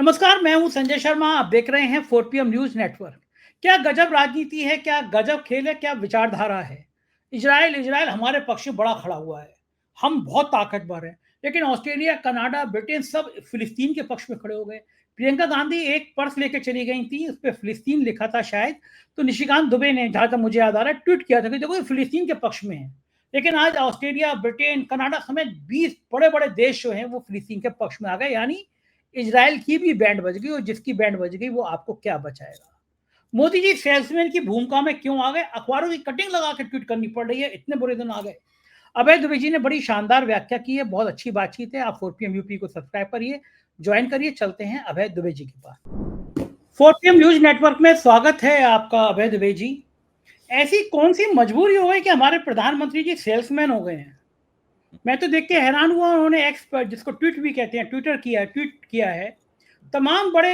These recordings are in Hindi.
नमस्कार, मैं हूं संजय शर्मा। आप देख रहे हैं 4 PM न्यूज नेटवर्क। क्या गजब राजनीति है, क्या गजब खेल है, क्या विचारधारा है। इजराइल इजराइल हमारे पक्ष में बड़ा खड़ा हुआ है। हम बहुत ताकतवर हैं। लेकिन ऑस्ट्रेलिया, कनाडा, ब्रिटेन सब फिलिस्तीन के पक्ष में खड़े हो गए। प्रियंका गांधी एक पर्स लेके चली गई थी, उस पर फिलिस्तीन लिखा था शायद। तो निशिकांत दुबे ने, जहां तक मुझे याद आ रहा है, ट्वीट किया था कि देखो ये फिलिस्तीन के पक्ष में है। लेकिन आज ऑस्ट्रेलिया, ब्रिटेन, कनाडा समेत 20 बड़े बड़े देश जो हैं वो फिलिस्तीन के पक्ष में आ गए। यानी इजराइल की भी बैंड बज गई, और जिसकी बैंड बज गई वो आपको क्या बचाएगा। मोदी जी सेल्समैन की भूमिका में क्यों आ गए। अखबारों की कटिंग लगा के ट्वीट करनी पड़ रही है, इतने बुरे दिन आ गए। अभय दुबे जी ने बड़ी शानदार व्याख्या की है, बहुत अच्छी बातचीत है। आप 4 PM यूपी को सब्सक्राइब करिए, ज्वाइन करिए। चलते हैं अभय दुबे जी के पास। 4 PM न्यूज नेटवर्क में स्वागत है आपका अभय दुबे जी। ऐसी कौन सी मजबूरी हो गई कि हमारे प्रधानमंत्री जी सेल्समैन हो गए हैं। मैं तो देख के हैरान हुआ। उन्होंने एक्स पर, जिसको ट्वीट भी कहते हैं, ट्वीट किया है। तमाम बड़े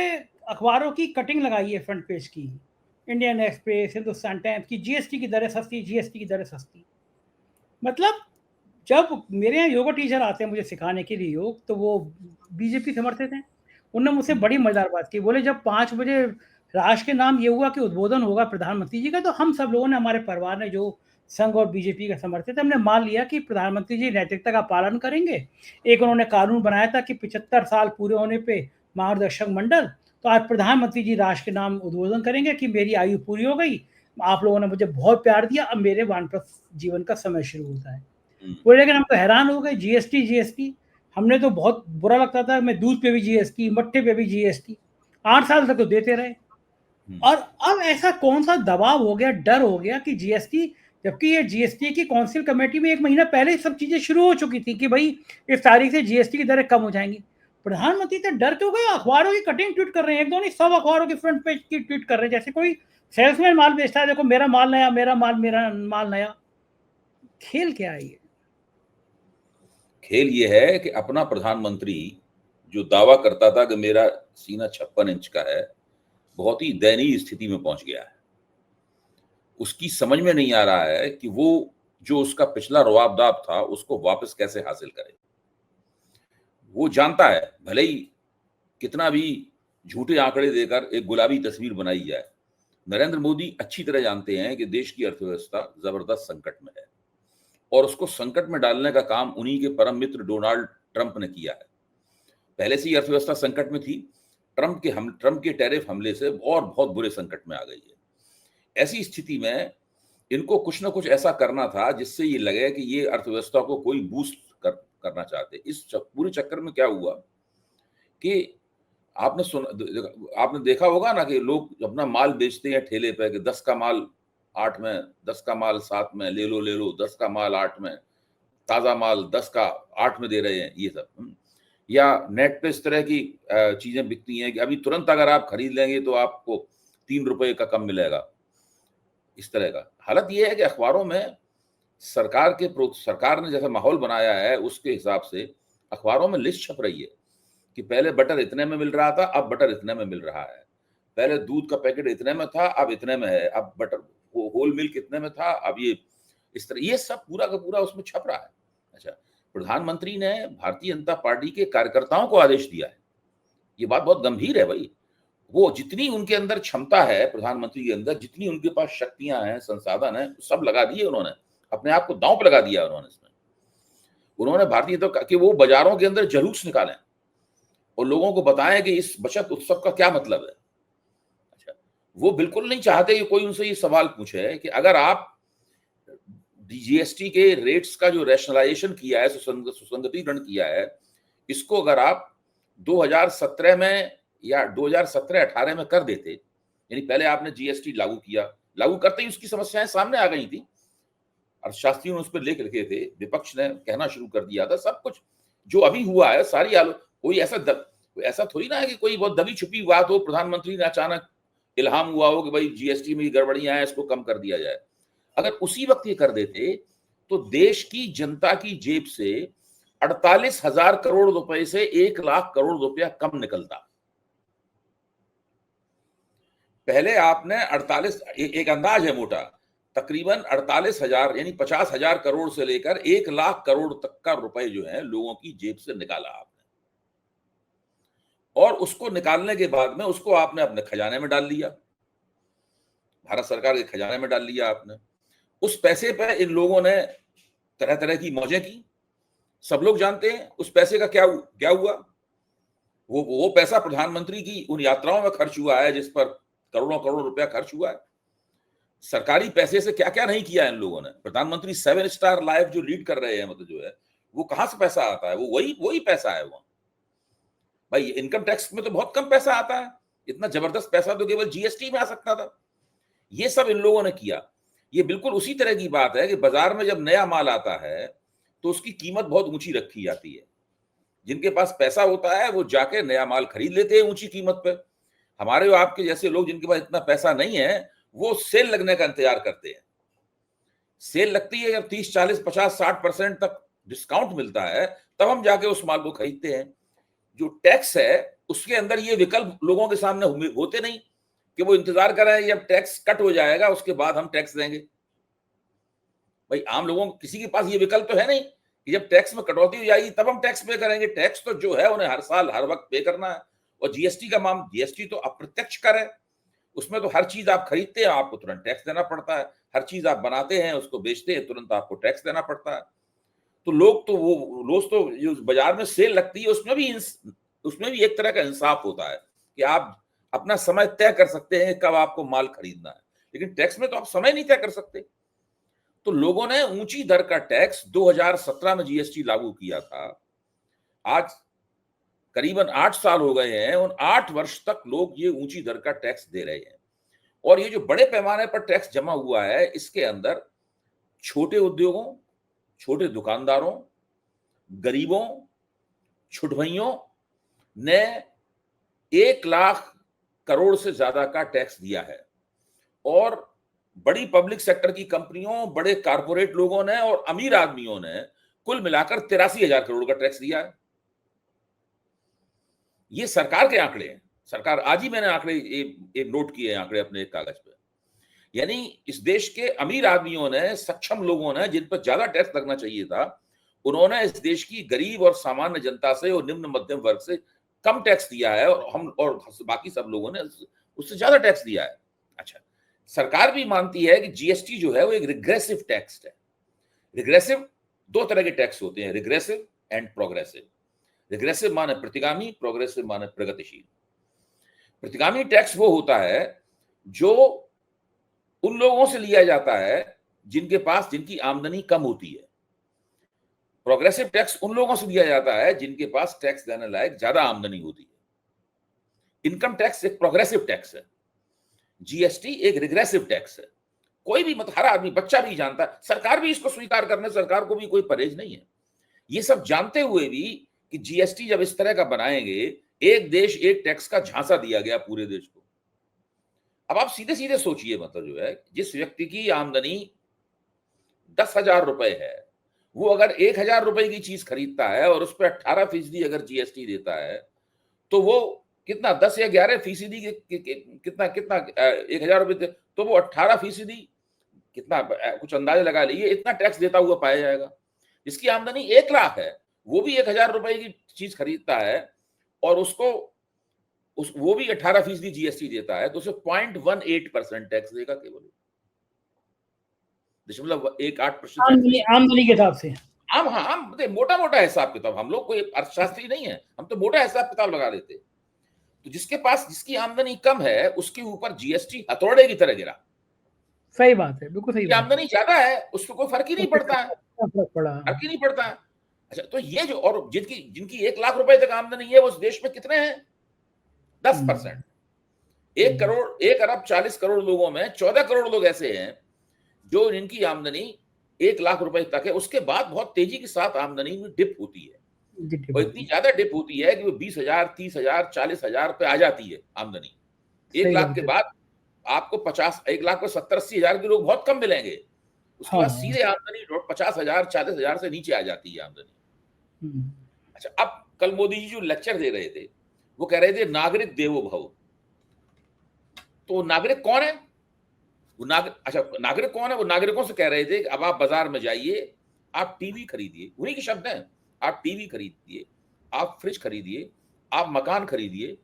अखबारों की कटिंग लगाई है फ्रंट पेज की। इंडियन एक्सप्रेस, हिंदुस्तान टाइम्स की जीएसटी की दरें सस्ती, जीएसटी की दरें सस्ती। मतलब जब मेरे यहाँ योगा टीचर आते हैं मुझे सिखाने के लिए योग, तो वो बीजेपी समर्थक हैं। उन्होंने मुझसे बड़ी मजेदार बात की। बोले जब 5 बजे राष्ट्र के नाम ये हुआ कि उद्बोधन होगा प्रधानमंत्री जी का, तो हम सब लोगों ने, हमारे परिवार ने जो संघ और बीजेपी का समर्थक थे, हमने मान लिया कि प्रधानमंत्री जी नैतिकता का पालन करेंगे। एक उन्होंने कानून बनाया था कि 75 साल पूरे होने पे मार्गदर्शक मंडल। तो आज प्रधानमंत्री जी राष्ट्र के नाम उद्बोधन करेंगे कि मेरी आयु पूरी हो गई, आप लोगों ने मुझे बहुत प्यार दिया, अब मेरे वानप्रस्थ जीवन का समय शुरू होता है। बोले लेकिन हम तो हैरान हो गए, जीएसटी जीएसटी। हमने तो बहुत बुरा लगता था, मैं दूध पे भी जीएसटी, मट्ठे पे भी जीएसटी। 8 साल तक तो देते रहे। और अब ऐसा कौन सा दबाव हो गया, डर हो गया कि जीएसटी, जबकि ये जीएसटी की काउंसिल कमेटी में 1 महीना पहले सब चीजें शुरू हो चुकी थी कि भाई इस तारीख से जीएसटी की दरें कम हो जाएंगी। प्रधानमंत्री तो डर क्यों गए। अखबारों की कटिंग ट्वीट कर रहे हैं, एक दो नहीं, सब अखबारों के फ्रंट पेज की ट्वीट कर रहे हैं, जैसे कोई सेल्समैन माल बेचता है। देखो मेरा माल नया, मेरा माल नया। खेल क्या है ये। खेल ये है कि अपना प्रधानमंत्री जो दावा करता था कि मेरा सीना 56 इंच का है, बहुत ही दयनीय स्थिति में पहुंच गया है। उसकी समझ में नहीं आ रहा है कि वो जो उसका पिछला रुआबदाब था उसको वापस कैसे हासिल करे। वो जानता है भले ही कितना भी झूठे आंकड़े देकर एक गुलाबी तस्वीर बनाई जाए, नरेंद्र मोदी अच्छी तरह जानते हैं कि देश की अर्थव्यवस्था जबरदस्त संकट में है और उसको संकट में डालने का काम उन्हीं के परम मित्र डोनाल्ड ट्रंप ने किया है। पहले से ही अर्थव्यवस्था संकट में थी, ट्रंप के टैरिफ हमले से और बहुत बुरे संकट में आ गई है। ऐसी स्थिति में इनको कुछ ना कुछ ऐसा करना था जिससे ये लगे कि ये अर्थव्यवस्था को कोई बूस्ट करना चाहते। पूरे चक्कर में क्या हुआ कि आपने देखा होगा ना कि लोग अपना माल बेचते हैं ठेले पे कि 10 का माल 8 में, 10 का माल 7 में, ले लो, 10 का माल 8 में, ताजा माल 10 का 8 में दे रहे हैं, ये सब। या नेट पे इस तरह की चीजें बिकती हैं कि अभी तुरंत अगर आप खरीद लेंगे तो आपको 3 रुपए का कम मिलेगा, इस तरह का। हालत ये है कि अखबारों में सरकार ने जैसा माहौल बनाया है उसके हिसाब से अखबारों में लिस्ट छप रही है कि पहले बटर इतने में मिल रहा था, अब बटर इतने में मिल रहा है। पहले दूध का पैकेट इतने में था, अब इतने में है। अब बटर होल मिल्क इतने में था, अब ये इस तरह, ये सब पूरा का पूरा उसमें छप रहा है। अच्छा, प्रधानमंत्री ने भारतीय जनता पार्टी के कार्यकर्ताओं को आदेश दिया है। ये बात बहुत गंभीर है भाई। वो जितनी उनके अंदर क्षमता है, प्रधानमंत्री के अंदर जितनी उनके पास शक्तियां हैं, संसाधन है, सब लगा दिए उन्होंने, अपने आप को दांव पे लगा दिया उन्होंने इसमें। उन्होंने भारतीय जनता कि वो बाजारों के अंदर जुलूस निकालें और लोगों को बताएं कि इस बचत उत्सव का क्या मतलब है। अच्छा, वो बिल्कुल नहीं चाहते कि कोई उनसे ये सवाल पूछे कि अगर आप जीएसटी के रेट्स का जो रैशनलाइजेशन किया है, सुसंगतिकरण किया है, इसको अगर आप 2017 में या 2017-18 में कर देते, यानी पहले आपने जीएसटी लागू किया, लागू करते ही उसकी समस्याएं सामने आ गई थी, अर्थशास्त्रियों ने उस पर लेख लिखे थे, विपक्ष ने कहना शुरू कर दिया था, सब कुछ जो अभी हुआ है सारी कोई ऐसा थोड़ी ना है कि कोई बहुत दबी छुपी बात हो, प्रधानमंत्री ने अचानक इल्हाम हुआ हो कि भाई जीएसटी में गड़बड़ियां हैं, इसको कम कर दिया जाए। अगर उसी वक्त ये कर देते तो देश की जनता की जेब से 48,000 करोड़ रुपए से 1 लाख करोड़ रुपया कम निकलता। पहले आपने 48, एक अंदाज है मोटा, तकरीबन 48,000 यानी 50,000 करोड़ से लेकर 1 लाख करोड़ तक का रुपए जो है लोगों की जेब से निकाला आपने। और उसको निकालने के बाद में उसको आपने अपने खजाने में डाल लिया, भारत सरकार के खजाने में डाल लिया आपने। उस पैसे पे इन लोगों ने तरह तरह की मौजें की। सब लोग जानते हैं उस पैसे का क्या हुआ। वो पैसा प्रधानमंत्री की उन यात्राओं में खर्च हुआ है जिस पर करोड़ों करोड़ रुपया खर्च हुआ है। सरकारी पैसे से क्या क्या नहीं किया इन लोगों ने। प्रधानमंत्री 7 स्टार लाइफ जो लीड कर रहे हैं, मतलब जो है वो कहां से पैसा आता है, वो वही पैसा है। वो भाई इनकम टैक्स में तो बहुत कम पैसा आता है, इतना जबरदस्त पैसा तो केवल जीएसटी में आ सकता था। ये सब इन लोगों ने किया। ये बिल्कुल उसी तरह की बात है कि बाजार में जब नया माल आता है तो उसकी कीमत बहुत ऊंची रखी जाती है। जिनके पास पैसा होता है वो जाके नया माल खरीद लेते हैं ऊंची कीमत पे। हमारे और आपके जैसे लोग जिनके पास इतना पैसा नहीं है वो सेल लगने का इंतजार करते हैं। सेल लगती है जब 30, 40, 50, 60% तक डिस्काउंट मिलता है, तब हम जाके उस माल को खरीदते हैं। जो टैक्स है उसके अंदर ये विकल्प लोगों के सामने होते नहीं कि वो इंतजार कर रहे हैं जब टैक्स कट हो जाएगा उसके बाद हम टैक्स देंगे। भाई आम लोगों किसी के पास ये विकल्प तो है नहीं कि जब टैक्स में कटौती हो जाएगी तब हम टैक्स पे करेंगे। टैक्स तो जो है उन्हें हर साल हर वक्त पे करना है। और जीएसटी तो अप्रत्यक्ष कर है, उसमें तो हर चीज आप खरीदते हैं आपको तुरंत टैक्स देना पड़ता है, हर चीज आप बनाते हैं उसको बेचते हैं तुरंत आपको टैक्स देना पड़ता है। तो लोग तो जो बाजार में सेल लगती है उसमें भी एक तरह का इंसाफ होता है कि आप अपना समय तय कर सकते हैं कब आपको माल खरीदना है, लेकिन टैक्स में तो आप समय नहीं तय कर सकते। तो लोगों ने ऊंची दर का टैक्स 2017 में जीएसटी लागू किया था। आज करीबन 8 साल हो गए हैं, उन 8 वर्ष तक लोग ये ऊंची दर का टैक्स दे रहे हैं। और ये जो बड़े पैमाने पर टैक्स जमा हुआ है इसके अंदर छोटे उद्योगों, छोटे दुकानदारों, गरीबों, छुटभइयों ने 1 लाख करोड़ से ज्यादा का टैक्स दिया है। और बड़ी पब्लिक सेक्टर की कंपनियों, बड़े कारपोरेट लोगों ने और अमीर आदमियों ने कुल मिलाकर 83,000 करोड़ का टैक्स दिया है। ये सरकार के आंकड़े हैं। सरकार आज ही मैंने आंकड़े एक नोट किए आंकड़े अपने एक कागज पे। यानी इस देश के अमीर आदमियों ने, सक्षम लोगों ने, जिन पर ज्यादा टैक्स लगना चाहिए था, उन्होंने इस देश की गरीब और सामान्य जनता से और निम्न मध्यम वर्ग से कम टैक्स दिया है और बाकी सब लोगों ने उससे ज्यादा टैक्स दिया है। अच्छा, सरकार भी मानती है कि जीएसटी जो है वो एक रिग्रेसिव टैक्स है। रिग्रेसिव 2 तरह के टैक्स होते हैं, रिग्रेसिव एंड प्रोग्रेसिव। रिग्रेसिव माने प्रतिगामी, प्रोग्रेसिव माने प्रगतिशील। प्रतिगामी टैक्स वो होता है जो उन लोगों से लिया जाता है जिनकी आमदनी कम होती है। प्रोग्रेसिव टैक्स उन लोगों से लिया जाता है जिनके पास टैक्स देने लायक ज्यादा आमदनी होती है। इनकम टैक्स एक प्रोग्रेसिव टैक्स है, जीएसटी एक रिग्रेसिव टैक्स है। कोई भी हर आदमी, बच्चा भी जानता है, सरकार भी इसको स्वीकार करने, सरकार को भी कोई परहेज नहीं है। ये सब जानते हुए भी कि जीएसटी जब इस तरह का बनाएंगे, एक देश एक टैक्स का झांसा दिया गया पूरे देश को। अब आप सीधे सीधे सोचिए, मतलब जो है जिस व्यक्ति की आमदनी 10,000 रुपए है, वो अगर 1,000 रुपए की चीज खरीदता है और उस पर 18% अगर जीएसटी देता है तो वो कितना 10 या 11% कितना 1,000 रुपए तो वो 18% कितना, कुछ अंदाजा लगा लीजिए, इतना टैक्स देता हुआ पाया जाएगा। जिसकी आमदनी 1 लाख है वो भी 1,000 रुपए की चीज खरीदता है और वो भी 18% जीएसटी देता है तो उसे 0.18% टैक्स देगा केवल, 0.18%। आमदनी के हिसाब से। हम मोटा मोटा हिसाब किताब, हम लोग कोई अर्थशास्त्री नहीं है, हम तो मोटा हिसाब किताब लगा लेते। तो जिसकी आमदनी कम है उसके ऊपर जीएसटी हथौड़े की तरह गिरा। सही बात है, बिल्कुल सही बात। आमदनी ज्यादा है उसको कोई फर्क ही नहीं पड़ता है, फर्क ही नहीं पड़ता है। अच्छा, तो ये जो, और जिनकी 1 लाख रुपए तक आमदनी है वो उस देश में कितने हैं? 10%। 1 अरब 40 करोड़ लोगों में 14 करोड़ लोग ऐसे हैं जो जिनकी आमदनी 1 लाख रुपए तक है। उसके बाद बहुत तेजी के साथ आमदनी में डिप होती है, और इतनी ज्यादा डिप होती है कि वो 20,000, 30,000, 40,000 पे आ जाती है आमदनी। 1 लाख के बाद आपको 1 लाख को 70-80 हजार के लोग बहुत कम मिलेंगे। उसके बाद सीधे आमदनी 50,000, 40,000 से नीचे आ जाती है आमदनी। अच्छा, अब कल मोदी जी जो लेक्चर दे रहे थे वो कह रहे थे नागरिक देवो भव। तो नागरिक कौन है? नागरिक कौन है? वो नागरिकों से कह रहे थे कि अब आप बाजार में जाइए, आप टीवी खरीदिए, उन्हीं के शब्द हैं, आप टीवी खरीदिए, आप फ्रिज खरीदिए, आप मकान खरीदिए,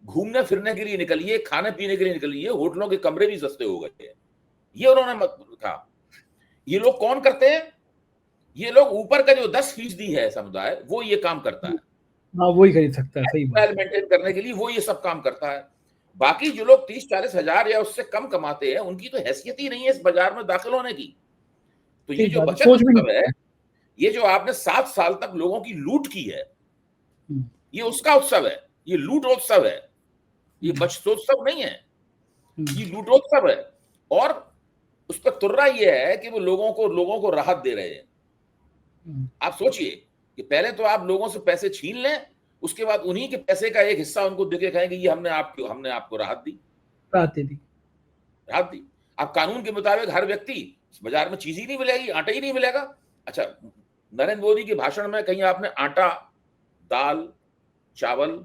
घूमने फिरने के लिए निकलिए, खाने पीने के लिए निकलिए, होटलों के कमरे भी सस्ते हो गए हैं। ये उन्होंने कहा। ये लोग कौन करते हैं? ये लोग ऊपर का जो 10% है समुदाय, वो ये काम करता है। हाँ, वही खरीद सकता है, सही बात। मेंटेन करने के लिए वो ये सब काम करता है। बाकी जो लोग 30-40 हजार या उससे कम कमाते हैं, उनकी तो हैसियत ही नहीं है इस बाजार में दाखिल होने की। तो ये ठीक जो बात है, बचत सोच भी उत्सव नहीं। है, ये जो आपने 7 साल तक लोगों की लूट की है, ये उसका उत्सव है। ये लूटोत्सव है, ये बचतोत्सव नहीं है, ये लूटोत्सव है। और उस पर तुर्रा ये है कि वो लोगों को राहत दे रहे हैं। आप सोचिए कि पहले तो आप लोगों से पैसे छीन लें, उसके बाद उन्हीं के पैसे का एक हिस्सा उनको देके कहेंगे ये हमने आपको राहत दी। राहत दी। अब कानून के मुताबिक हर व्यक्ति बाजार में चीज ही नहीं मिलेगी, आटा ही नहीं मिलेगा। अच्छा, नरेंद्र मोदी के भाषण में कहीं आपने आटा, दाल, चावल,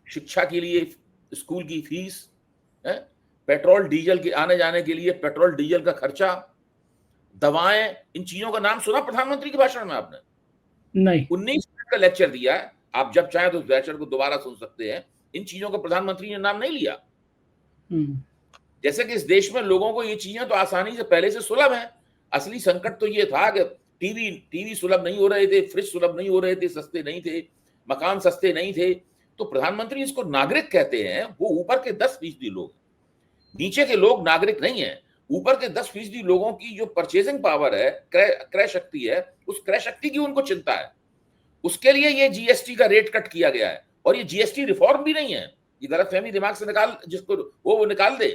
शिक्षा के लिए स्कूल की फीस, पेट्रोल डीजल के आने जाने के लिए पेट्रोल डीजल का खर्चा, दवाएं, इन चीजों का नाम सुना प्रधानमंत्री के भाषण में आपने? नहीं। 19 मिनट का लेक्चर दिया है। आप जब चाहें तो उस लेक्चर को दोबारा सुन सकते हैं। इन चीजों का प्रधानमंत्री ने नाम नहीं लिया। जैसे कि इस देश में लोगों को ये चीजें तो आसानी से पहले से सुलभ है। असली संकट तो ये था कि टीवी सुलभ नहीं हो रहे थे, फ्रिज सुलभ नहीं हो रहे थे, सस्ते नहीं थे, मकान सस्ते नहीं थे। तो प्रधानमंत्री इसको नागरिक कहते हैं। वो ऊपर के 10% लोग, नीचे के लोग नागरिक नहीं है। ऊपर के 10% लोगों की जो परचेजिंग पावर है, क्रय शक्ति है, उस क्रय शक्ति की उनको चिंता है। उसके लिए ये जीएसटी का रेट कट किया गया है। और ये जीएसटी रिफॉर्म भी नहीं है। ये गलतफहमी दिमाग से निकाल, जिसको वो निकाल दे।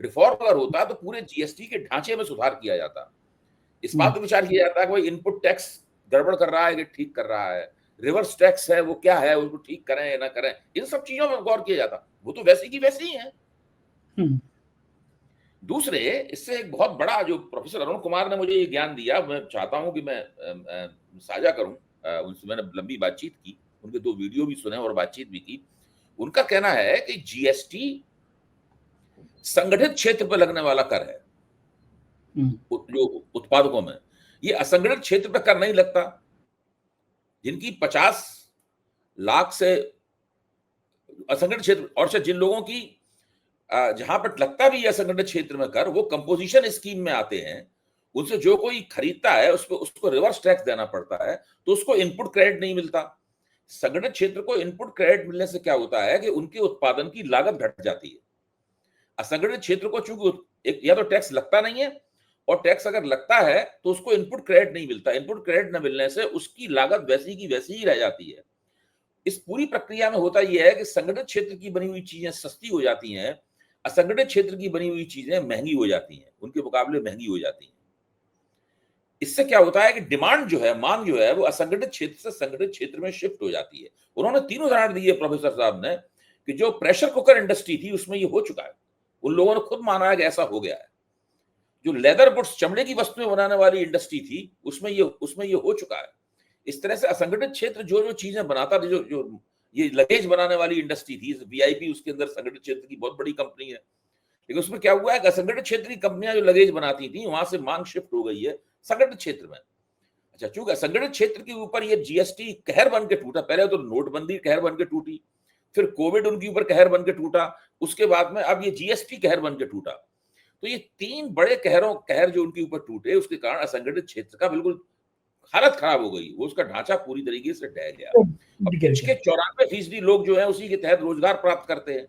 रिफॉर्म अगर होता तो पूरे जीएसटी के ढांचे में सुधार किया जाता। इस बात पर विचार किया जाता है कि भाई इनपुट टैक्स गड़बड़ कर रहा है कि ठीक कर रहा है, रिवर्स टैक्स है वो क्या है, उसको ठीक करें या ना करें, इन सब चीजों में गौर किया जाता। वो तो वैसी की वैसी ही है। दूसरे, इससे एक बहुत बड़ा, जो प्रोफेसर अरुण कुमार ने मुझे ये ज्ञान दिया, मैं चाहता हूं कि मैं साझा करूं। उनसे मैंने लंबी बातचीत की, उनके 2 वीडियो भी सुने और बातचीत भी की। उनका कहना है कि जीएसटी संगठित क्षेत्र पर लगने वाला कर है, जो उत्पादकों में। ये असंगठित क्षेत्र पर कर नहीं लगता। जिनकी 50 लाख से असंगठित क्षेत्र, और जिन लोगों की जहां पर लगता भी है असंगठित क्षेत्र में कर, वो कंपोजिशन स्कीम में आते हैं। उनसे जो कोई खरीदता है उसको रिवर्स टैक्स देना पड़ता है, तो उसको इनपुट क्रेडिट नहीं मिलता। संगठित क्षेत्र को इनपुट क्रेडिट मिलने से क्या होता है कि उनके उत्पादन की लागत घट जाती है। असंगठित क्षेत्र को चूंकि या तो टैक्स लगता नहीं है, और टैक्स अगर लगता है तो उसको इनपुट क्रेडिट नहीं मिलता। इनपुट क्रेडिट न मिलने से उसकी लागत वैसी की वैसी ही रह जाती है। इस पूरी प्रक्रिया में होता यह है कि संगठित क्षेत्र की बनी हुई चीजें सस्ती हो जाती हैं, असंगठित क्षेत्र की बनी हुई चीजें महंगी हो जाती हैं, उनके मुकाबले महंगी हो जाती हैं। इससे क्या होता है कि डिमांड जो है, मांग जो है, वो असंगठित क्षेत्र से संगठित क्षेत्र में शिफ्ट हो जाती है। उन्होंने 3 उदाहरण दिए प्रोफेसर साहब ने, कि जो प्रेशर कुकर इंडस्ट्री थी उसमें ये हो चुका है। उन लोगों ने खुद माना है कि ऐसा हो गया है। जो लेदर गुड्स, चमड़े की वस्तुएं बनाने वाली इंडस्ट्री थी, उसमें ये हो चुका है। इस तरह से असंगठित क्षेत्र जो चीजें बनाता था, जो ये लगेज बनाने वाली इंडस्ट्री थी, वीआईपी उसके अंदर संगठित क्षेत्र की बहुत बड़ी कंपनी है। लेकिन उसमें क्या हुआ है कि असंगठित क्षेत्र की कंपनियां जो लगेज बनाती थी, वहां से मांग शिफ्ट हो गई है संगठित क्षेत्र में। अच्छा, चूंकि असंगठित क्षेत्र के ऊपर ये जीएसटी कहर बन के टूटा। पहले तो नोटबंदी कहर बन के टूटी, फिर कोविड उनके ऊपर कहर बन के टूटा, उसके बाद में अब ये जीएसटी कहर बन के टूटा। तो ये 3 बड़े कहर जो उनके ऊपर टूटे, उसके कारण असंगठित क्षेत्र का बिल्कुल हालत खराब हो गई। वो उसका ढांचा पूरी तरीके से ढह गया। अब कुछ के 94% लोग जो है उसी के तहत रोजगार प्राप्त करते हैं।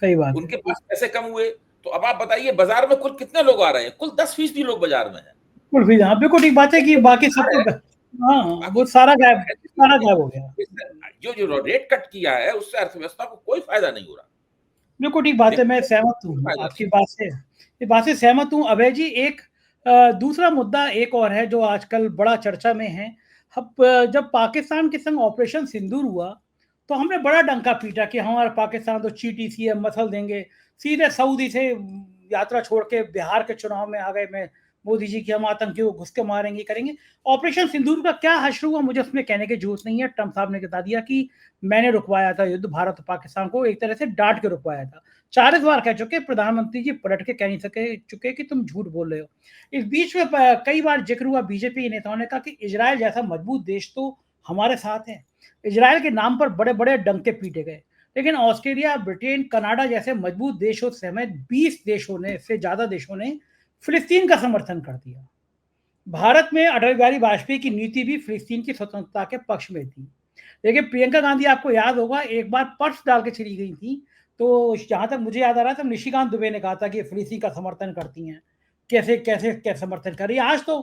सही बात। उनके पास पैसे कम हुए, तो अब आप बताइए बाजार में कुल कितने लोग आ रहे हैं? कुल 10% लोग बाजार में हैं। बिल्कुल ठीक बात है कि बाकी सब तो, हाँ, वो सारा गायब हो गया। जो रेट कट किया है उससे अर्थव्यवस्था को कोई फायदा नहीं हो रहा। बिल्कुल ठीक बात है, मैं सहमत हूँ आपकी बात से सहमत हूँ। अभय जी, एक दूसरा मुद्दा एक और है जो आजकल बड़ा चर्चा में है। जब पाकिस्तान के संग ऑपरेशन सिंदूर हुआ तो हमने बड़ा डंका पीटा कि हमारा पाकिस्तान तो चीटी सी है, मसल देंगे। सीधे सऊदी से यात्रा छोड़ के बिहार के चुनाव में आ गए मैं मोदी जी की, हम आतंकियों को घुस के मारेंगे, करेंगे। ऑपरेशन सिंदूर का क्या हश्र हुआ, मुझे उसमें कहने की जरूरत नहीं है। ट्रंप साहब ने बता दिया कि मैंने रुकवाया था युद्ध, भारत और पाकिस्तान को एक तरह से डांट के रुकवाया था। 4 बार कह चुके, प्रधानमंत्री जी पलट के कह नहीं सके चुके कि तुम झूठ बोल रहे हो। इस बीच में कई बार जिक्र हुआ बीजेपी नेताओं ने कहा कि इजराइल जैसा मजबूत देश तो हमारे साथ है, इजराइल के नाम पर बड़े बड़े डंके पीटे गए, लेकिन ऑस्ट्रेलिया, ब्रिटेन, कनाडा जैसे मजबूत देशों समेत 20 देशों ने से ज्यादा देशों ने फिलिस्तीन का समर्थन कर दिया। भारत में अटल बिहारी वाजपेयी की नीति भी फिलिस्तीन की स्वतंत्रता के पक्ष में थी। लेकिन प्रियंका गांधी, आपको याद होगा, एक बार पर्स डाल के चली गई थी, तो जहां तक मुझे याद आ रहा था, निशिकांत दुबे ने कहा था कि फिलिस्तीन का समर्थन करती हैं, कैसे कैसे क्या समर्थन कर रही है। आज तो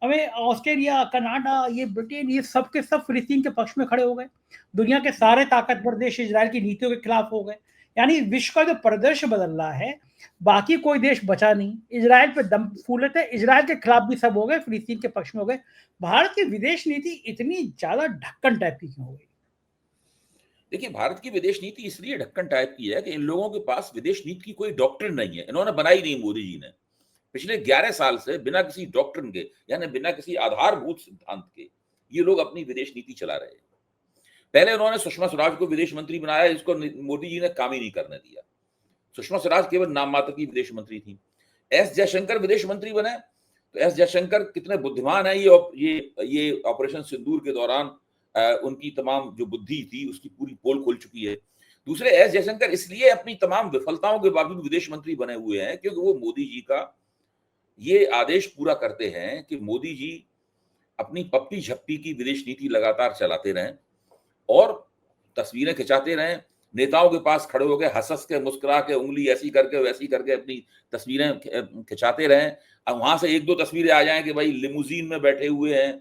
हमें ऑस्ट्रेलिया, कनाडा, ये ब्रिटेन, ये सब के सब फिलिस्तीन के पक्ष में खड़े हो गए। दुनिया के सारे ताकतवर देश इजराइल की नीतियों के खिलाफ हो गए। यानी विश्व का जो परिदृश्य बदल रहा है, बाकी कोई देश बचा नहीं, इजराइल पे दम फूले थे, इजराइल के खिलाफ भी सब हो गए, फिलिस्तीन के पक्ष में हो गए। भारत की विदेश नीति इतनी ज्यादा ढक्कन टाइप की क्यों हो गई? देखिए, भारत की विदेश नीति इसलिए ढक्कन टाइप की है कि इन लोगों के पास विदेश नीति की कोई डॉक्ट्रिन नहीं है। इन्होंने बनाई नहीं, मोदी जी ने पिछले 11 साल से बिना किसी डॉक्ट्रिन के, यानी बिना किसी आधारभूत सिद्धांत के, ये लोग अपनी विदेश नीति चला रहे हैं। पहले उन्होंने सुषमा स्वराज को विदेश मंत्री बनाया, इसको मोदी जी ने काम ही नहीं करने दिया। सुषमा स्वराज केवल नाम मात्र की विदेश मंत्री थी। एस जयशंकर विदेश मंत्री बने, तो एस जयशंकर कितने बुद्धिमान है, ये ऑपरेशन सिंदूर के दौरान उनकी तमाम जो बुद्धि थी उसकी पूरी पोल खोल चुकी है। दूसरे, एस जयशंकर इसलिए अपनी तमाम विफलताओं के बावजूद विदेश मंत्री बने हुए हैं क्योंकि वो मोदी जी का ये आदेश पूरा करते हैं कि मोदी जी अपनी पप्पी झप्पी की विदेश नीति लगातार चलाते रहें और तस्वीरें खिंचाते रहें, नेताओं के पास खड़े होकर हंस हंस के, मुस्कुरा के, उंगली ऐसी करके वैसी करके अपनी तस्वीरें खिंचाते रहें। अब वहां से एक दो तस्वीरें आ जाएं कि भाई लिमोजीन में बैठे हुए हैं,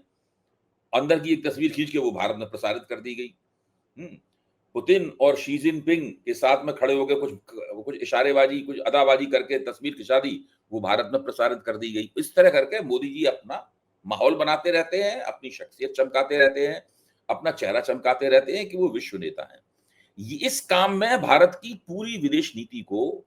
अंदर की एक तस्वीर खींच के वो भारत में प्रसारित कर दी गई। पुतिन और शी जिनपिंग के साथ में खड़े होकर कुछ इशारेबाजी, कुछ अदाबाजी करके तस्वीर खिंचा दी, वो भारत में प्रसारित कर दी गई। इस तरह करके मोदी जी अपना माहौल बनाते रहते हैं, अपनी शख्सियत चमकाते रहते हैं, अपना चेहरा चमकाते रहते हैं कि वो विश्व नेता हैं। इस काम में भारत की पूरी विदेश नीति को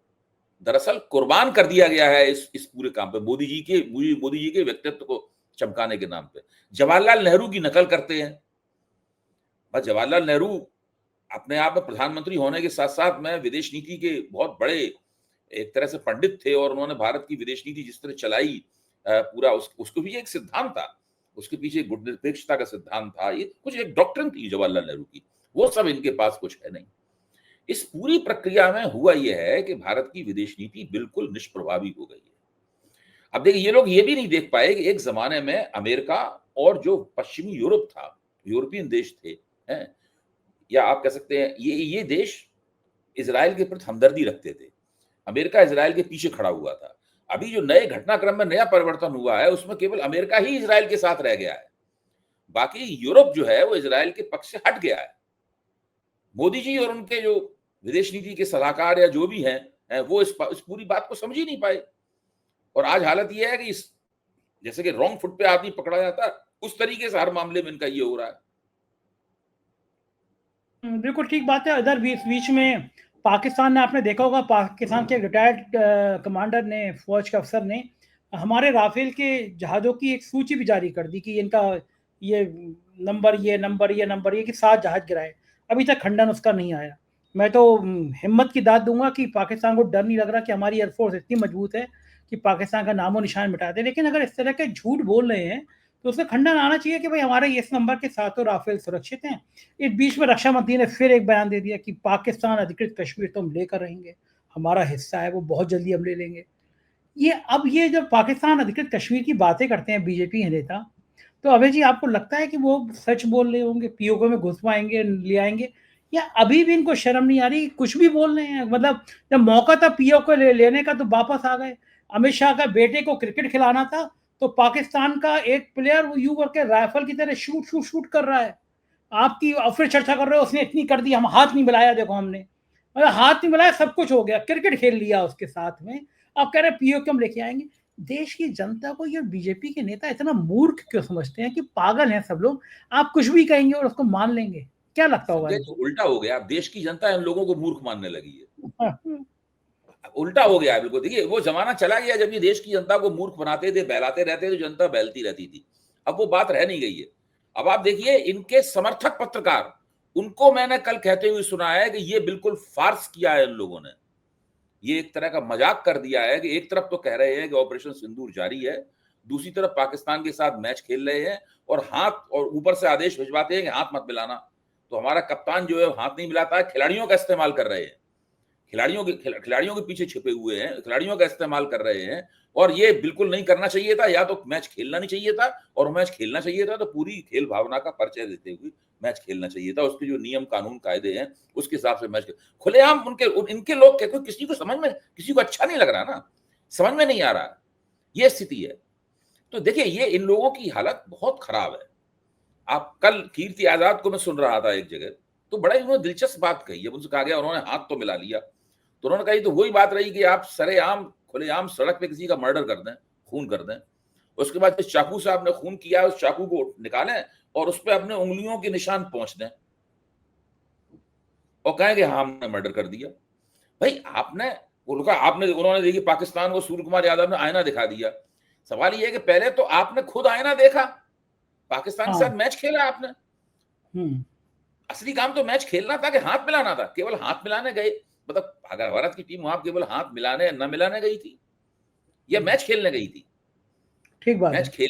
दरअसल कुर्बान कर दिया गया है इस पूरे काम पे, मोदी जी के व्यक्तित्व को चमकाने के नाम पे। जवाहरलाल नेहरू की नकल करते हैं। बस जवाहरलाल नेहरू अपने आप में प्रधानमंत्री होने के साथ साथ में विदेश नीति के बहुत बड़े एक तरह से पंडित थे और उन्होंने भारत की विदेश नीति जिस तरह चलाई, पूरा उसको भी एक सिद्धांत था, उसके पीछे गुणनिरपेक्षता का सिद्धांत था, ये कुछ एक डॉक्ट्रिन थी जवाहरलाल नेहरू की, वो सब इनके पास कुछ है नहीं। इस पूरी प्रक्रिया में हुआ यह है कि भारत की विदेश नीति बिल्कुल निष्प्रभावी हो गई है। अब देखिए, ये लोग ये भी नहीं देख पाए कि एक जमाने में अमेरिका और जो पश्चिमी यूरोप था, यूरोपियन देश थे, हैं, या आप कह सकते हैं ये देश इजराइल के प्रति हमदर्दी रखते थे। अमेरिका इजराइल के पीछे खड़ा हुआ था। अभी जो नए घटनाक्रम में नया परिवर्तन हुआ है उसमें केवल अमेरिका ही इजराइल के साथ रह गया है, बाकी यूरोप जो है वो इजराइल के पक्ष से हट गया है। मोदी जी और उनके जो विदेश नीति के सलाहकार या जो भी हैं, वो इस पूरी बात को समझ ही नहीं पाए। और आज हालत ये है कि जैसे कि रॉन्ग फुट पे आदमी पकड़ा जाता है, उस तरीके से हर मामले में इनका ये हो रहा है। बिल्कुल ठीक बात है। इधर बीच बीच में पाकिस्तान ने, आपने देखा होगा, पाकिस्तान के रिटायर्ड कमांडर ने, फौज के अफसर ने हमारे राफेल के जहाज़ों की एक सूची भी जारी कर दी कि इनका ये नंबर, ये नंबर, ये नंबर, ये कि 7 जहाज गिराए। अभी तक खंडन उसका नहीं आया। मैं तो हिम्मत की दाद दूंगा कि पाकिस्तान को डर नहीं लग रहा कि हमारी एयरफोर्स इतनी मजबूत है कि पाकिस्तान का नामो निशान मिटा दे। लेकिन अगर इस तरह के झूठ बोल रहे हैं तो उसका खंडन आना चाहिए कि भाई हमारे इस नंबर के सातों राफेल सुरक्षित हैं। इस बीच में रक्षा मंत्री ने फिर एक बयान दे दिया कि पाकिस्तान अधिकृत कश्मीर तो हम लेकर रहेंगे, हमारा हिस्सा है, वो बहुत जल्दी हम ले लेंगे। ये जब पाकिस्तान अधिकृत कश्मीर की बातें करते हैं बीजेपी नेता, तो अभय जी, आपको लगता है कि वो सच बोल रहे होंगे, पीओके में घुस पाएंगे, ले आएंगे, या अभी भी इनको शर्म नहीं आ रही, कुछ भी बोल रहे हैं? मतलब जब मौका था पीओके लेने का तो वापस आ गए। अमित शाह का बेटे को क्रिकेट खिलाना था तो पाकिस्तान का एक प्लेयर वो यूं करके राइफल की तरह शूट शूट शूट कर रहा है। आपकी और फिर चर्चा कर रहे हो उसने इतनी कर दी, हम हाथ नहीं मिलाया, देखो हमने, मतलब हाथ नहीं मिलाया, सब कुछ हो गया, क्रिकेट खेल लिया उसके साथ में। आप कह रहे हैं पीओके हम लेके आएंगे। देश की जनता को ये बीजेपी के नेता इतना मूर्ख क्यों समझते हैं कि पागल हैं सब लोग, आप कुछ भी कहेंगे और उसको मान लेंगे? क्या लगता होगा तो उल्टा हो गया, देश की जनता इन लोगों को मूर्ख मानने लगी है। इनको? उल्टा हो गया है बिल्कुल। देखिए, वो जमाना चला गया जब ये देश की जनता को मूर्ख बनाते थे, बहलाते रहते थे, जनता बहलती रहती थी। अब वो बात रह नहीं गई है। अब आप देखिए, इनके समर्थक पत्रकार, उनको मैंने कल कहते हुए सुना है कि ये बिल्कुल फार्स किया है इन लोगों ने, ये एक तरह का मजाक कर दिया है कि एक तरफ तो कह रहे हैं कि ऑपरेशन सिंदूर जारी है, दूसरी तरफ पाकिस्तान के साथ मैच खेल रहे हैं और ऊपर से आदेश भिजवाते हैं कि हाथ मत मिलाना। तो हमारा कप्तान जो है हाथ नहीं मिलाता है, खिलाड़ियों का इस्तेमाल कर रहे हैं, खिलाड़ियों के पीछे छिपे हुए हैं, खिलाड़ियों का इस्तेमाल कर रहे हैं। और ये बिल्कुल नहीं करना चाहिए था, या तो मैच खेलना नहीं चाहिए था, और मैच खेलना चाहिए था तो पूरी खेल भावना का परिचय देते हुए मैच खेलना चाहिए था। उसके जो नियम कानून कायदे हैं उसके हिसाब से मैच खुलेआम इनके लोग कहते, किसी को समझ में, किसी को अच्छा नहीं लग रहा ना, समझ में नहीं आ रहा, ये स्थिति है। तो देखिए, ये इन लोगों की हालत बहुत खराब है। आप कल कीर्ति आजाद को मैं सुन रहा था एक जगह, तो बड़ा उन्होंने दिलचस्प बात कही। जब उनसे कहा गया, उन्होंने हाथ तो मिला लिया, तो उन्होंने कही तो वही बात रही कि आप सरेआम खुलेआम सड़क पे किसी का मर्डर कर दें, खून कर दें, उसके बाद जिस चाकू से आपने खून किया उस चाकू को निकालें और उस पर अपने उंगलियों के निशान पहुंच दें और कहें कि हाँ हमने मर्डर कर दिया। भाई आपने उन्होंने देखी पाकिस्तान को सूर्य कुमार यादव ने आईना दिखा दिया। सवाल ये है कि पहले तो आपने खुद आईना देखा, पाकिस्तान के साथ मैच खेला आपने। असली काम तो मैच खेलना था कि हाथ मिलाना था। केवल हाथ मिलाने गए, मतलब अगर भारत की टीम वहां केवल हाथ मिलाने न मिलाने गई थी या मैच खेलने गई थी? ठीक बात है।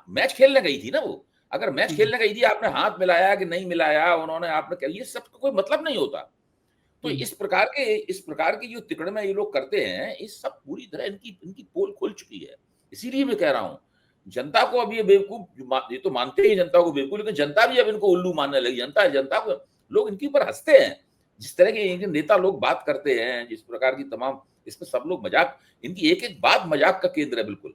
मैच खेलने गई थी ना वो। अगर मैच खेलने गई थी, आपने हाथ मिलाया कि नहीं मिलाया, उन्होंने आपने, ये सब कोई मतलब नहीं होता। तो इस प्रकार की जो तिकड़ में ये लोग करते हैं, इस सब पूरी तरह इनकी पोल खुल चुकी है। इसीलिए मैं कह रहा हूं, जनता को अब ये बेवकूफ, ये तो मानते ही जनता को बेवकूफ, लेकिन जनता भी अब इनको उल्लू मानने लगी। जनता को लोग इनके ऊपर हंसते हैं, जिस तरह के इनके नेता लोग बात करते हैं, जिस प्रकार की तमाम, इसमें सब लोग मजाक, इनकी एक एक बात मजाक का केंद्र है। बिल्कुल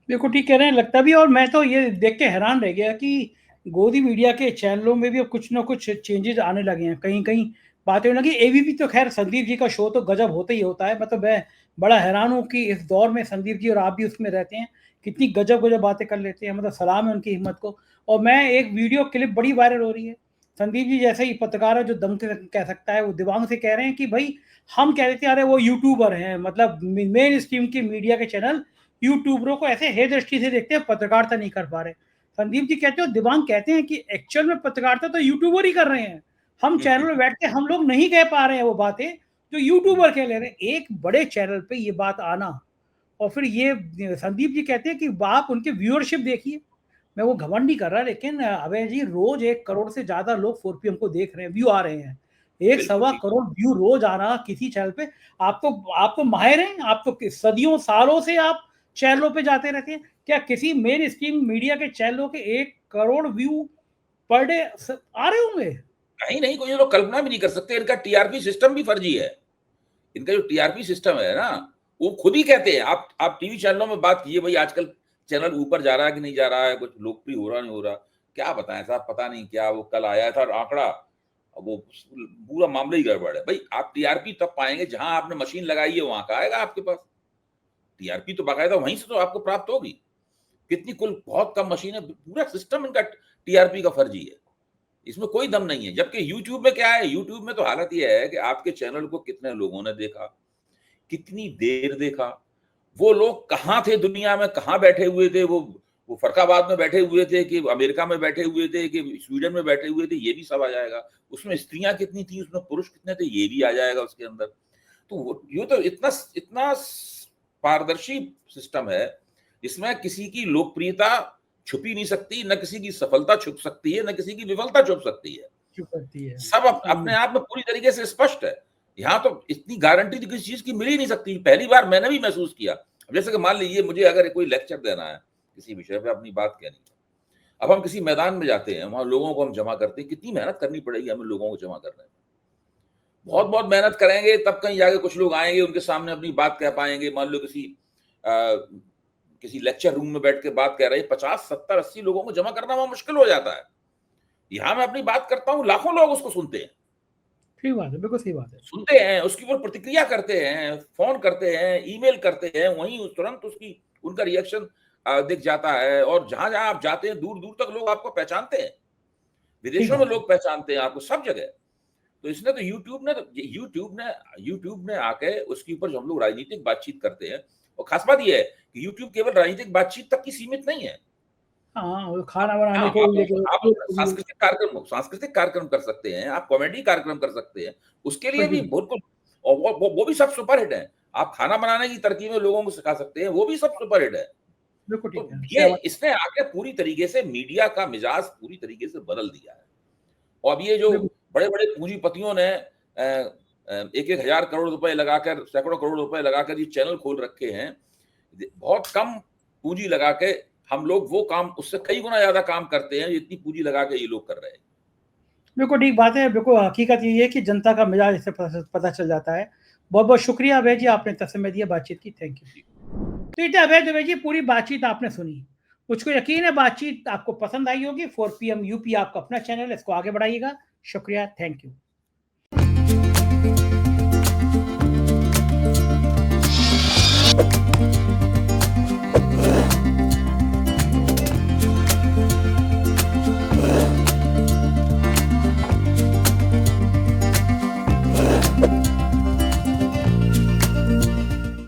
बिल्कुल ठीक कह रहे हैं, लगता भी। और मैं तो ये देख के हैरान रह गया कि गोदी मीडिया के चैनलों में भी अब कुछ ना कुछ चेंजेस आने लगे हैं, कहीं कहीं बातें होने लगी। एबीपी तो खैर संदीप जी का शो तो गजब होता ही होता है। मतलब मैं बड़ा हैरान हूँ कि इस दौर में संदीप जी, और आप भी उसमें रहते हैं, कितनी गजब गजब बातें कर लेते हैं। मतलब सलाम है उनकी हिम्मत को। और मैं एक वीडियो क्लिप बड़ी वायरल हो रही है, संदीप जी जैसे ही पत्रकार है जो दम से कह सकता है, वो दिमाग से कह रहे हैं कि भाई हम कह देते हैं अरे वो यूट्यूबर हैं, मतलब मेन स्ट्रीम की मीडिया के चैनल यूट्यूबरों को ऐसे हे दृष्टि से देखते हैं, पत्रकारिता नहीं कर पा रहे। संदीप जी कहते हो, दिमाग कहते हैं कि एक्चुअल में पत्रकारिता तो यूट्यूबर ही कर रहे हैं। हम चैनल में बैठ के हम लोग नहीं कह पा रहे हैं वो बातें जो यूट्यूबर कह ले रहे हैं। एक बड़े चैनल पे ये बात आना, और फिर ये संदीप जी कहते हैं कि आप उनके व्यूअरशिप देखिए। मैं वो घमंड नहीं कर रहा, लेकिन अभय जी रोज 1 करोड़ से ज्यादा लोग 4PM को देख रहे हैं, व्यू आ रहे हैं। 1-1.25 करोड़ व्यू रोज आना किसी चैनल पे। आप तो माहिर हैं, आप तो सदियों सालों से आप चैनलों पे जाते रहते हैं। क्या किसी मेन स्ट्रीम मीडिया के चैनलों के 1 करोड़ व्यू पर डे आ रहे होंगे? नहीं, कोई लोग कल्पना भी नहीं कर सकते। इनका टीआरपी सिस्टम भी फर्जी है। इनका जो टीआरपी सिस्टम है ना, वो खुद ही कहते हैं। आप टीवी चैनलों में बात कीजिए, भाई आजकल चैनल ऊपर जा रहा है कि नहीं जा रहा है, कुछ लोकप्रिय हो रहा नहीं हो रहा, क्या बताएं साहब, पता नहीं क्या वो कल आया था आंकड़ा, वो पूरा मामला ही गड़बड़ है। भाई आप टीआरपी तब पाएंगे जहां आपने मशीन लगाई है, वहां का आएगा आपके पास टीआरपी। तो बाकायदा वहीं से तो आपको प्राप्त होगी। कितनी कुल बहुत कम मशीन है, पूरा सिस्टम इनका टीआरपी का फर्जी है, इसमें कोई दम नहीं है। जबकि यूट्यूब में क्या है, यूट्यूब में तो हालत यह है कि आपके चैनल को कितने लोगों ने देखा, कितनी देर देखा, वो लोग कहाँ थे दुनिया में, कहाँ बैठे हुए थे, वो फरकाबाद में बैठे हुए थे कि अमेरिका में बैठे हुए थे कि स्वीडन में बैठे हुए थे, ये भी सब आ जाएगा। उसमें स्त्रियां कितनी थी, उसमें पुरुष कितने थे, ये भी आ जाएगा उसके अंदर। तो ये तो इतना इतना पारदर्शी सिस्टम है, इसमें किसी की लोकप्रियता छुपी नहीं सकती, न किसी की सफलता छुप सकती है, न किसी की विफलता छुप सकती है। सब अपने आप में पूरी तरीके से स्पष्ट है। यहाँ तो इतनी गारंटी तो किसी चीज की मिल ही नहीं सकती। पहली बार मैंने भी महसूस किया। जैसे कि मान लीजिए मुझे अगर कोई लेक्चर देना है किसी विषय पे, अपनी बात कहनी है, अब हम किसी मैदान में जाते हैं, वहां लोगों को हम जमा करते हैं, कितनी मेहनत करनी पड़ेगी हमें लोगों को जमा करने में। बहुत बहुत मेहनत करेंगे तब कहीं जाके कुछ लोग आएंगे, उनके सामने अपनी बात कह पाएंगे। मान लो किसी लेक्चर रूम में बैठ के बात कह रहे हैं, 50, 70, 80 लोगों को जमा करना वहां मुश्किल हो जाता है। यहां मैं अपनी बात करता हूं, लाखों लोग उसको सुनते हैं। सही बात है, बिल्कुल सही बात है। सुनते हैं, उसके ऊपर प्रतिक्रिया करते हैं, फोन करते हैं, ईमेल करते हैं, वहीं तुरंत उनका रिएक्शन दिख जाता है। और जहां जहां आप जाते हैं, दूर दूर तक लोग आपको पहचानते हैं, विदेशों में लोग पहचानते हैं आपको, सब जगह। तो इसने तो यूट्यूब ने आके उसके ऊपर जो हम लोग राजनीतिक बातचीत करते हैं, और खास बात यह है कि यूट्यूब केवल राजनीतिक बातचीत तक की सीमित नहीं है। हाँ, खाना बनाने को आप सांस्कृतिक कार्यक्रम कर सकते हैं, आप कॉमेडी कार्यक्रम कर सकते हैं, उसके लिए भी बिल्कुल। और वो भी सब सुपरहिट है। आप खाना बनाने की तरकीबें लोगों को सिखा सकते हैं, वो भी सब सुपरहिट है। तो ये इसने आके पूरी तरीके से मीडिया का मिजाज पूरी तरीके से बदल दिया है। और अब ये जो बड़े-बड़े पूंजीपतियों ने 1-1 हज़ार करोड़ रुपए लगाकर, सैकड़ों करोड़ रुपए लगाकर ये चैनल खोल रखे हैं। बहुत कम पूंजी लगा के हम लोग वो काम, उससे कई गुना ज्यादा काम करते हैं जितनी पूंजी लगा के ये लोग कर रहे हैं। बिल्कुल ठीक बात है। बिल्कुल हकीकत यही है कि जनता का मिजाज इससे पता चल जाता है। बहुत-बहुत शुक्रिया अभय जी, आपने इतना समय दिया बातचीत की। Thank you. तो ये अभय दुबे जी, पूरी बातचीत आपने सुनी। मुझको यकीन है बातचीत आपको पसंद आई होगी। 4 PM यूपी आपका अपना चैनल है, इसको आगे बढ़ाइएगा। शुक्रिया, थैंक यू।